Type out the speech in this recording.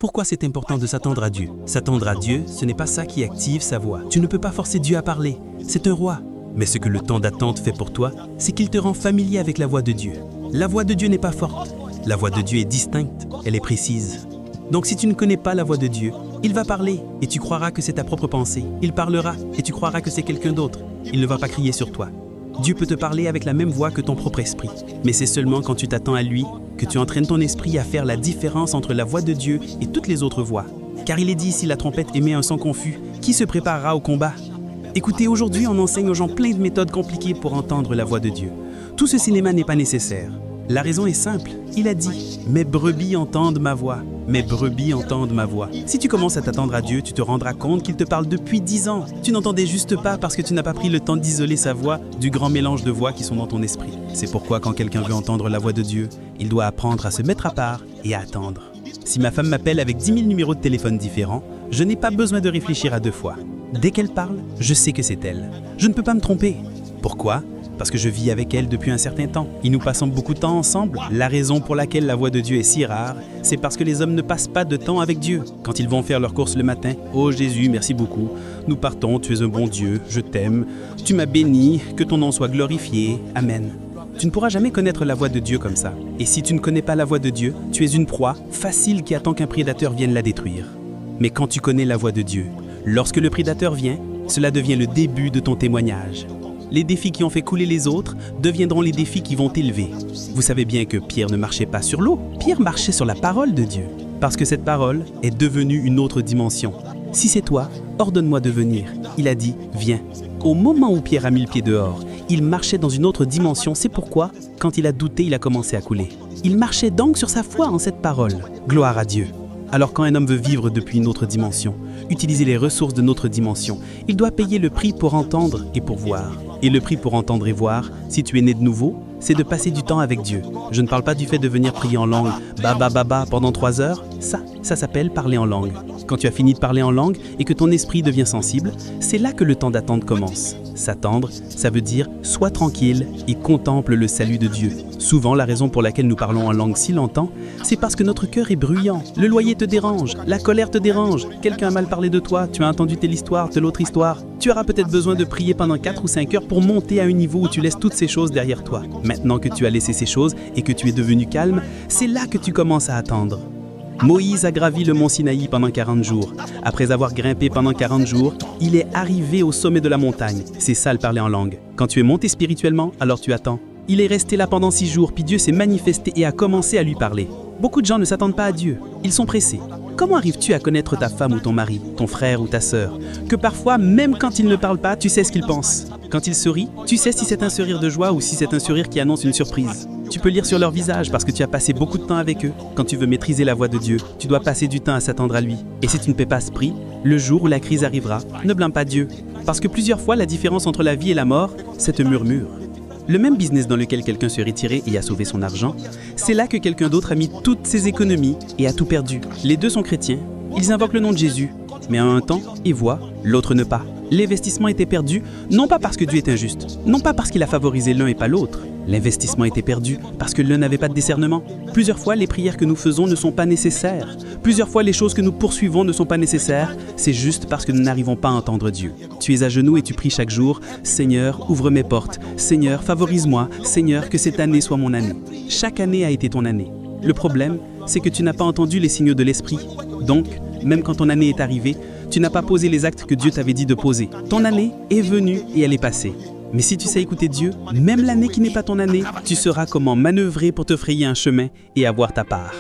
Pourquoi c'est important de s'attendre à Dieu? S'attendre à Dieu, ce n'est pas ça qui active sa voix. Tu ne peux pas forcer Dieu à parler. C'est un roi. Mais ce que le temps d'attente fait pour toi, c'est qu'il te rend familier avec la voix de Dieu. La voix de Dieu n'est pas forte. La voix de Dieu est distincte. Elle est précise. Donc si tu ne connais pas la voix de Dieu, il va parler et tu croiras que c'est ta propre pensée. Il parlera et tu croiras que c'est quelqu'un d'autre. Il ne va pas crier sur toi. Dieu peut te parler avec la même voix que ton propre esprit. Mais c'est seulement quand tu t'attends à lui que tu entraînes ton esprit à faire la différence entre la voix de Dieu et toutes les autres voix. Car il est dit, si la trompette émet un son confus, qui se préparera au combat? Écoutez, aujourd'hui, on enseigne aux gens plein de méthodes compliquées pour entendre la voix de Dieu. Tout ce cinéma n'est pas nécessaire. La raison est simple. Il a dit « Mes brebis entendent ma voix. Mes brebis entendent ma voix. » Si tu commences à t'attendre à Dieu, tu te rendras compte qu'il te parle depuis 10 ans. Tu n'entendais juste pas parce que tu n'as pas pris le temps d'isoler sa voix du grand mélange de voix qui sont dans ton esprit. C'est pourquoi quand quelqu'un veut entendre la voix de Dieu, il doit apprendre à se mettre à part et à attendre. Si ma femme m'appelle avec 10 000 numéros de téléphone différents, je n'ai pas besoin de réfléchir à 2 fois. Dès qu'elle parle, je sais que c'est elle. Je ne peux pas me tromper. Pourquoi ? Parce que je vis avec elle depuis un certain temps et nous passons beaucoup de temps ensemble. La raison pour laquelle la voix de Dieu est si rare, c'est parce que les hommes ne passent pas de temps avec Dieu. Quand ils vont faire leurs courses le matin, « Oh Jésus, merci beaucoup. Nous partons, tu es un bon Dieu, je t'aime. Tu m'as béni, que ton nom soit glorifié. Amen. » Tu ne pourras jamais connaître la voix de Dieu comme ça. Et si tu ne connais pas la voix de Dieu, tu es une proie facile qui attend qu'un prédateur vienne la détruire. Mais quand tu connais la voix de Dieu, lorsque le prédateur vient, cela devient le début de ton témoignage. Les défis qui ont fait couler les autres deviendront les défis qui vont t'élever. Vous savez bien que Pierre ne marchait pas sur l'eau, Pierre marchait sur la parole de Dieu. Parce que cette parole est devenue une autre dimension. Si c'est toi, ordonne-moi de venir. Il a dit, viens. Au moment où Pierre a mis le pied dehors, il marchait dans une autre dimension. C'est pourquoi, quand il a douté, il a commencé à couler. Il marchait donc sur sa foi en cette parole. Gloire à Dieu. Alors quand un homme veut vivre depuis une autre dimension, utiliser les ressources de notre dimension, il doit payer le prix pour entendre et pour voir. Et le prix pour entendre et voir, si tu es né de nouveau, c'est de passer du temps avec Dieu. Je ne parle pas du fait de venir prier en langue, pendant 3 heures. Ça s'appelle parler en langue. Quand tu as fini de parler en langue et que ton esprit devient sensible, c'est là que le temps d'attente commence. S'attendre, ça veut dire « sois tranquille et contemple le salut de Dieu ». Souvent, la raison pour laquelle nous parlons en langue si longtemps, c'est parce que notre cœur est bruyant. Le loyer te dérange, la colère te dérange, quelqu'un a mal parlé de toi, tu as entendu telle histoire, telle autre histoire. Tu auras peut-être besoin de prier pendant 4 ou 5 heures pour monter à un niveau où tu laisses toutes ces choses derrière toi. Maintenant que tu as laissé ces choses et que tu es devenu calme, c'est là que tu commences à attendre. Moïse a gravi le mont Sinaï pendant 40 jours. Après avoir grimpé pendant 40 jours, il est arrivé au sommet de la montagne. C'est ça le parler en langue. Quand tu es monté spirituellement, alors tu attends. Il est resté là pendant 6 jours, puis Dieu s'est manifesté et a commencé à lui parler. Beaucoup de gens ne s'attendent pas à Dieu. Ils sont pressés. Comment arrives-tu à connaître ta femme ou ton mari, ton frère ou ta sœur, que parfois, même quand il ne parle pas, tu sais ce qu'il pense? Quand il sourit, tu sais si c'est un sourire de joie ou si c'est un sourire qui annonce une surprise. Tu peux lire sur leur visage parce que tu as passé beaucoup de temps avec eux. Quand tu veux maîtriser la voix de Dieu, tu dois passer du temps à s'attendre à lui. Et si tu ne paies pas ce prix, le jour où la crise arrivera, ne blâme pas Dieu. Parce que plusieurs fois, la différence entre la vie et la mort, c'est un murmure. Le même business dans lequel quelqu'un se retiré et a sauvé son argent, c'est là que quelqu'un d'autre a mis toutes ses économies et a tout perdu. Les deux sont chrétiens, ils invoquent le nom de Jésus, mais à un temps, ils voient, l'autre ne pas. L'investissement était perdu, non pas parce que Dieu est injuste, non pas parce qu'il a favorisé l'un et pas l'autre. L'investissement était perdu parce que l'un n'avait pas de discernement. Plusieurs fois, les prières que nous faisons ne sont pas nécessaires. Plusieurs fois, les choses que nous poursuivons ne sont pas nécessaires. C'est juste parce que nous n'arrivons pas à entendre Dieu. Tu es à genoux et tu pries chaque jour, « Seigneur, ouvre mes portes. Seigneur, favorise-moi. Seigneur, que cette année soit mon année. » Chaque année a été ton année. Le problème, c'est que tu n'as pas entendu les signaux de l'esprit. Donc, même quand ton année est arrivée, tu n'as pas posé les actes que Dieu t'avait dit de poser. Ton année est venue et elle est passée. Mais si tu sais écouter Dieu, même l'année qui n'est pas ton année, tu sauras comment manœuvrer pour te frayer un chemin et avoir ta part.